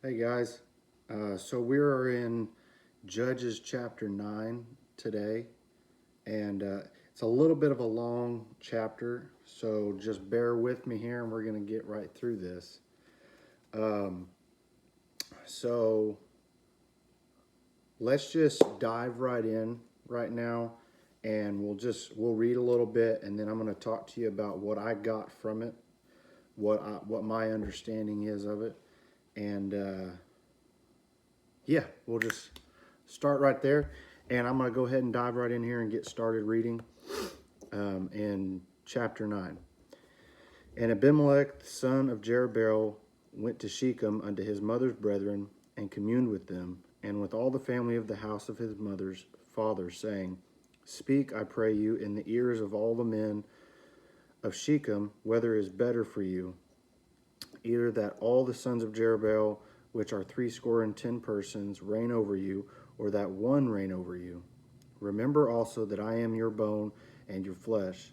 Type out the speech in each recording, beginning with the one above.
Hey guys, so we are in Judges chapter 9 today, and it's a little bit of a long chapter, so just bear with me here and we're going to get right through this. Um, so let's just dive right in right now, and we'll read a little bit, and then I'm going to talk to you about what I got from it, what my understanding is of it, and yeah, we'll just start right there. And I'm going to go ahead and dive right in here and get started reading in chapter 9. And Abimelech, the son of Jerubbaal, went to Shechem unto his mother's brethren, and communed with them, and with all the family of the house of his mother's father, saying, Speak, I pray you, in the ears of all the men of Shechem, whether is better for you, either that all the sons of Jerubbaal, which are 60 persons, reign over you, or that one reign over you. Remember also that I am your bone and your flesh.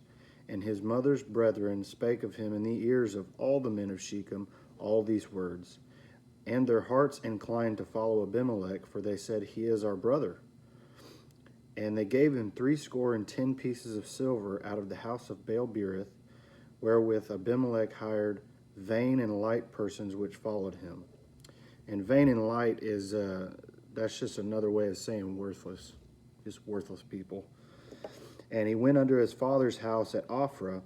And his mother's brethren spake of him in the ears of all the men of Shechem all these words. And their hearts inclined to follow Abimelech, for they said, He is our brother. And they gave him 60 pieces of silver out of the house of Baal-berith, wherewith Abimelech hired vain and light persons which followed him. And vain and light is, that's just another way of saying worthless, just worthless people. And he went unto his father's house at Ophrah,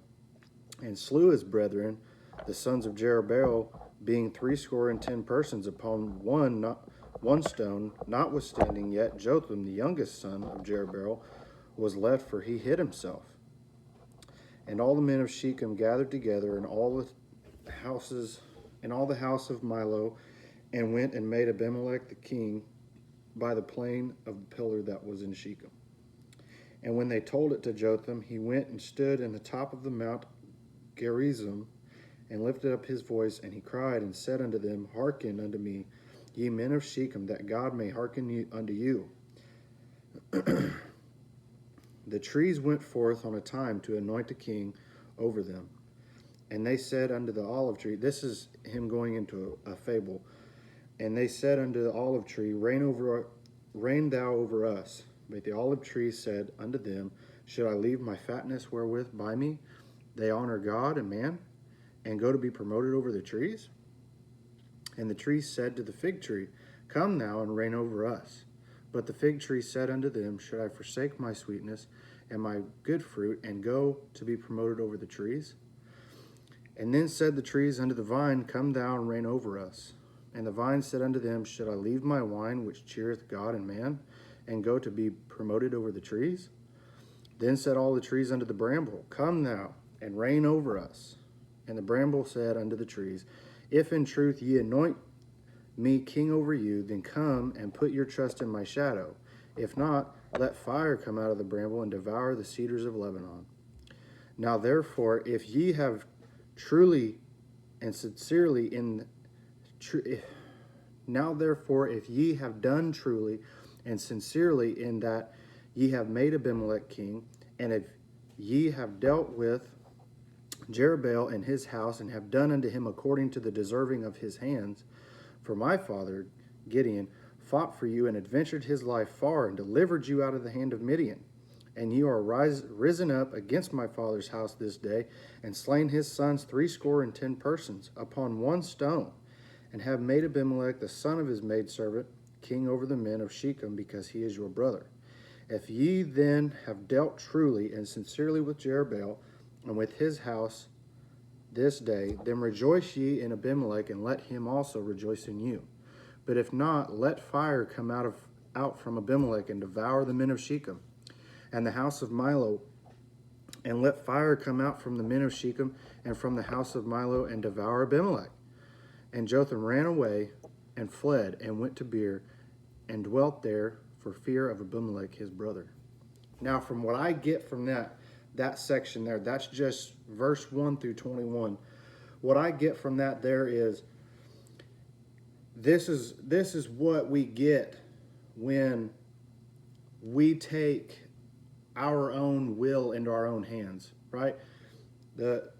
and slew his brethren, the sons of Jerubbaal, being 60 persons upon one stone. Notwithstanding yet Jotham, the youngest son of Jerubbaal, was left, for he hid himself. And all the men of Shechem gathered together, and all the houses, and all the house of Milo, and went and made Abimelech the king by the plain of the pillar that was in Shechem. And when they told it to Jotham, he went and stood in the top of the mount Gerizim, and lifted up his voice, and he cried and said unto them, Hearken unto me, ye men of Shechem, that God may hearken unto you. The trees went forth on a time to anoint a king over them. And they said unto the olive tree, this is him going into a fable. And they said unto the olive tree, Reign thou over us. But the olive tree said unto them, Should I leave my fatness wherewith by me they honor God and man, and go to be promoted over the trees? And the tree said to the fig tree, Come now and reign over us. But the fig tree said unto them, Should I forsake my sweetness and my good fruit, and go to be promoted over the trees? And then said the trees unto the vine, Come thou and reign over us. And the vine said unto them, Should I leave my wine, which cheereth God and man, and go to be promoted over the trees? Then said all the trees unto the bramble, Come thou and reign over us. And the bramble said unto the trees, If in truth ye anoint me king over you, then come and put your trust in my shadow. If not, let fire come out of the bramble and devour the cedars of Lebanon. Now therefore, if ye have truly and sincerely now therefore, if ye have done truly and sincerely in that ye have made Abimelech king, and if ye have dealt with Jerubbaal and his house, and have done unto him according to the deserving of his hands, for my father Gideon fought for you and adventured his life far, and delivered you out of the hand of Midian. And you are risen up against my father's house this day, and slain his sons 60 persons upon one stone, and have made Abimelech the son of his maidservant king over the men of Shechem, because he is your brother. If ye then have dealt truly and sincerely with Jerubbaal and with his house this day, then rejoice ye in Abimelech, and let him also rejoice in you. But if not, let fire come out from Abimelech, and devour the men of Shechem and the house of Milo. And let fire come out from the men of Shechem and from the house of Milo, and devour Abimelech. And Jotham ran away and fled, and went to Beer, and dwelt there for fear of Abimelech his brother. Now, from what I get from that section there, that's just verse 1 through 21. What I get from that there is, this is what we get when we take our own will into our own hands, right? The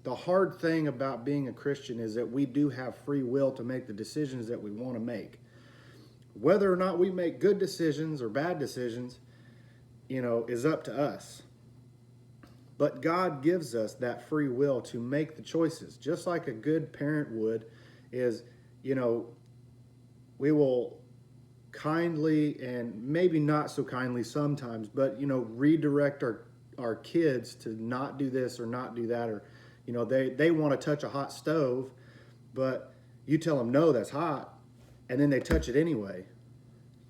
the hard thing about being a Christian is that we do have free will to make the decisions that we want to make. Whether or not we make good decisions or bad decisions, is up to us. But God gives us that free will to make the choices, just like a good parent would. We will kindly, and maybe not so kindly sometimes, but redirect our kids to not do this or not do that, or they want to touch a hot stove, but you tell them no, that's hot, and then they touch it anyway.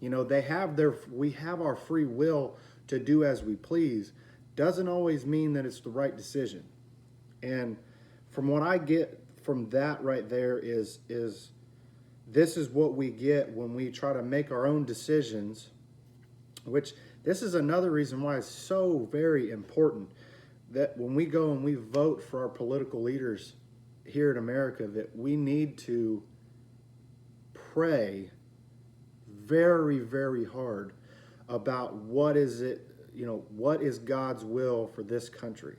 We have our free will to do as we please. Doesn't always mean that it's the right decision. And from what I get from that right there is this is what we get when we try to make our own decisions, which this is another reason why it's so very important that when we go and we vote for our political leaders here in America, that we need to pray very, very hard about what is God's will for this country.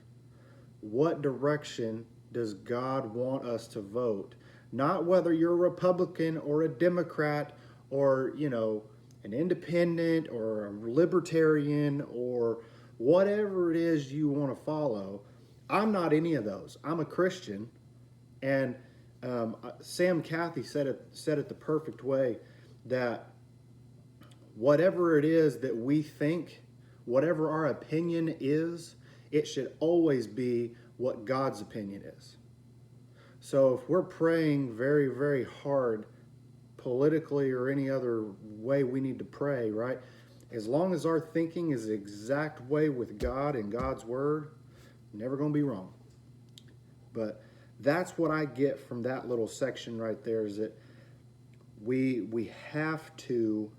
What direction does God want us to vote? Not whether you're a Republican or a Democrat or, an independent or a libertarian or whatever it is you want to follow. I'm not any of those. I'm a Christian. And Sam Cathy said it the perfect way, that whatever it is that we think, whatever our opinion is, it should always be what God's opinion is. So if we're praying very, very hard politically or any other way we need to pray, right? As long as our thinking is the exact way with God and God's word, never going to be wrong. But that's what I get from that little section right there, is that we have to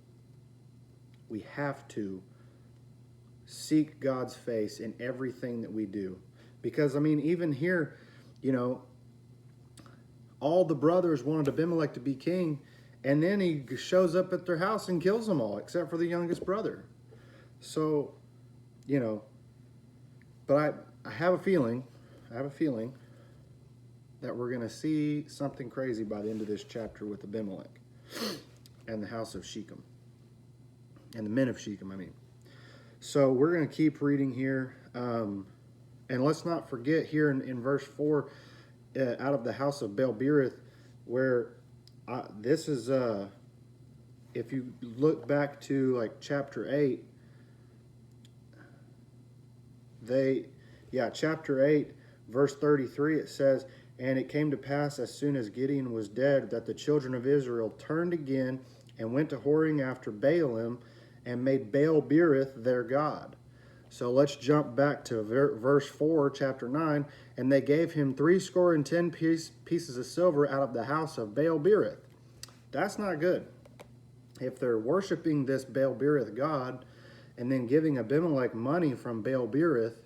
seek God's face in everything that we do. Because, even here, all the brothers wanted Abimilech to be king, and then he shows up at their house and kills them all, except for the youngest brother. So, but I have a feeling that we're going to see something crazy by the end of this chapter with Abimilech and the house of Shechem. And the men of Shechem, So we're going to keep reading here. And let's not forget here in verse 4, out of the house of Baal-berith, where this is, if you look back to chapter 8, chapter 8, verse 33, it says, "And it came to pass as soon as Gideon was dead, that the children of Israel turned again and went to whoring after Baalim, and made Baal-berith their god." So let's jump back to verse 4, chapter 9. "And they gave him 70 pieces of silver out of the house of Baal-berith." That's not good. If they're worshiping this Baal-berith god and then giving Abimilech money from Baal-berith,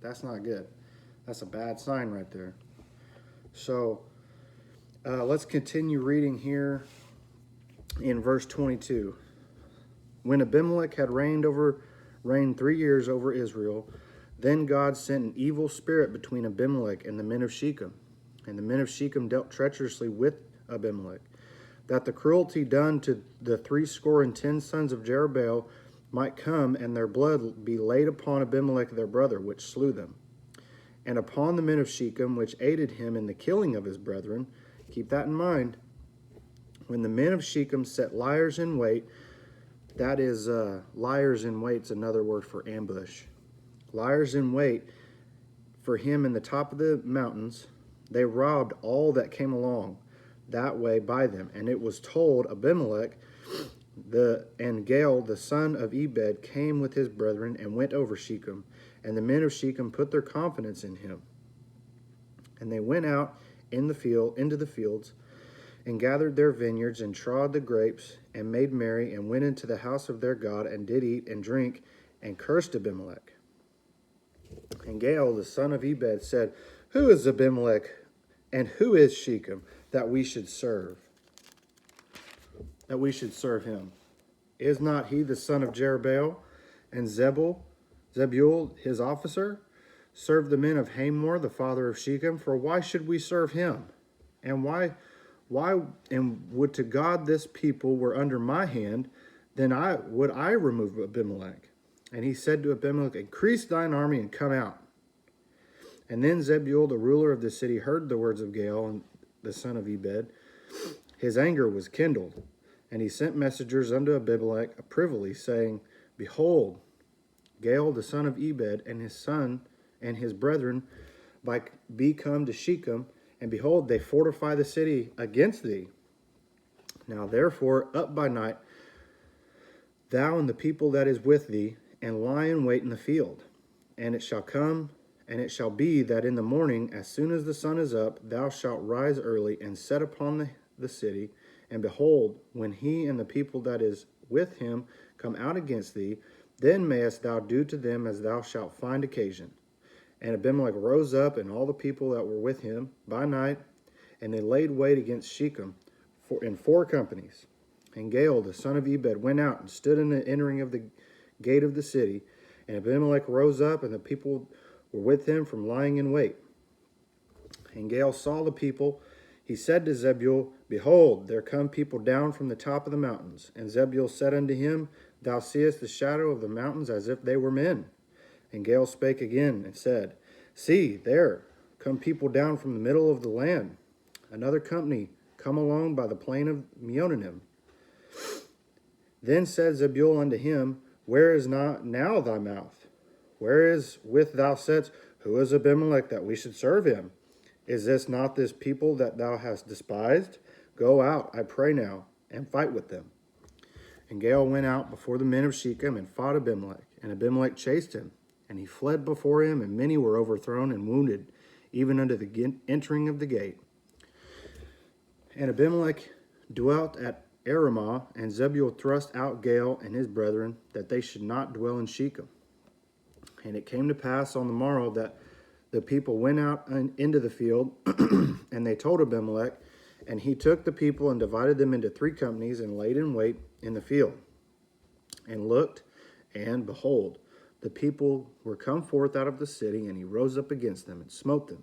that's not good. That's a bad sign right there. So let's continue reading here in verse 22. "When Abimmelech had reigned 3 years over Israel, then God sent an evil spirit between Abimmelech and the men of Shechem. And the men of Shechem dealt treacherously with Abimmelech, that the cruelty done to the 70 sons of Jerubbaal might come, and their blood be laid upon Abimmelech their brother, which slew them, and upon the men of Shechem, which aided him in the killing of his brethren." Keep that in mind. "When the men of Shechem set liars in wait," that is, liars in wait's another word for ambush. "Liars in wait for him in the top of the mountains, they robbed all that came along that way by them. And it was told Abimmelech, and Gaal, the son of Ebed, came with his brethren and went over Shechem. And the men of Shechem put their confidence in him. And they went out into the fields, and gathered their vineyards, and trod the grapes, and made merry, and went into the house of their God, and did eat and drink, and cursed Abimmelech. And Gaal, the son of Ebed, said, Who is Abimmelech, and who is Shechem, that we should serve? That we should serve him. Is not he the son of Jerubbaal, and Zebul his officer? serve the men of Hamor, the father of Shechem? For why should we serve him? And and would to God this people were under my hand, then would I remove Abimelech. And he said to Abimilech, increase thine army and come out. And then Zebul, the ruler of the city, heard the words of Gaal, the son of Ebed. His anger was kindled, and he sent messengers unto Abimelech privily, saying, behold, Gaal, the son of Ebed, and his son and his brethren be come to Shechem, and behold, they fortify the city against thee. Now therefore, up by night, thou and the people that is with thee, and lie in wait in the field. And it shall be that in the morning, as soon as the sun is up, thou shalt rise early and set upon the city. And behold, when he and the people that is with him come out against thee, then mayest thou do to them as thou shalt find occasion. And Abimelech rose up, and all the people that were with him by night, and they laid wait against Shechem in 4 companies. And Gaal, the son of Ebed, went out and stood in the entering of the gate of the city. And Abimelech rose up, and the people were with him from lying in wait. And Gaal saw the people. He said to Zebul, behold, there come people down from the top of the mountains. And Zebul said unto him, thou seest the shadow of the mountains as if they were men. And Gaal spake again and said, see, there come people down from the middle of the land. Another company come along by the plain of Meonanim. Then said Zebul unto him, where is not now thy mouth? Where is with thou saidst, who is Abimelech that we should serve him? Is this not this people that thou hast despised? Go out, I pray now, and fight with them. And Gaal went out before the men of Shechem and fought Abimelech. And Abimelech chased him, and he fled before him, and many were overthrown and wounded, even unto the entering of the gate. And Abimelech dwelt at Aramah, and Zebul thrust out Gaal and his brethren, that they should not dwell in Shechem. And it came to pass on the morrow that the people went out into the field, and they told Abimelech, and he took the people and divided them into 3 companies, and laid in wait in the field. And looked, and behold, the people were come forth out of the city, and he rose up against them and smote them,